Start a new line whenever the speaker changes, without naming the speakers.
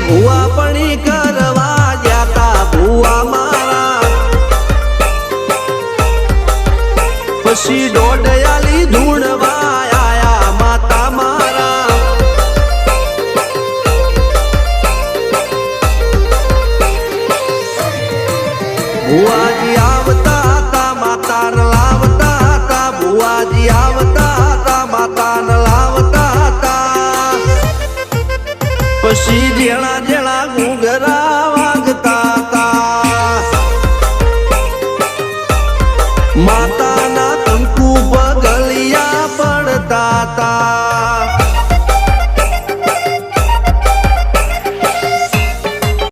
ભુવા પણી કરવા જાતા ભુવા મારા પછી દોડયાલી ધૂણવા આયા માતા મારા ભુવા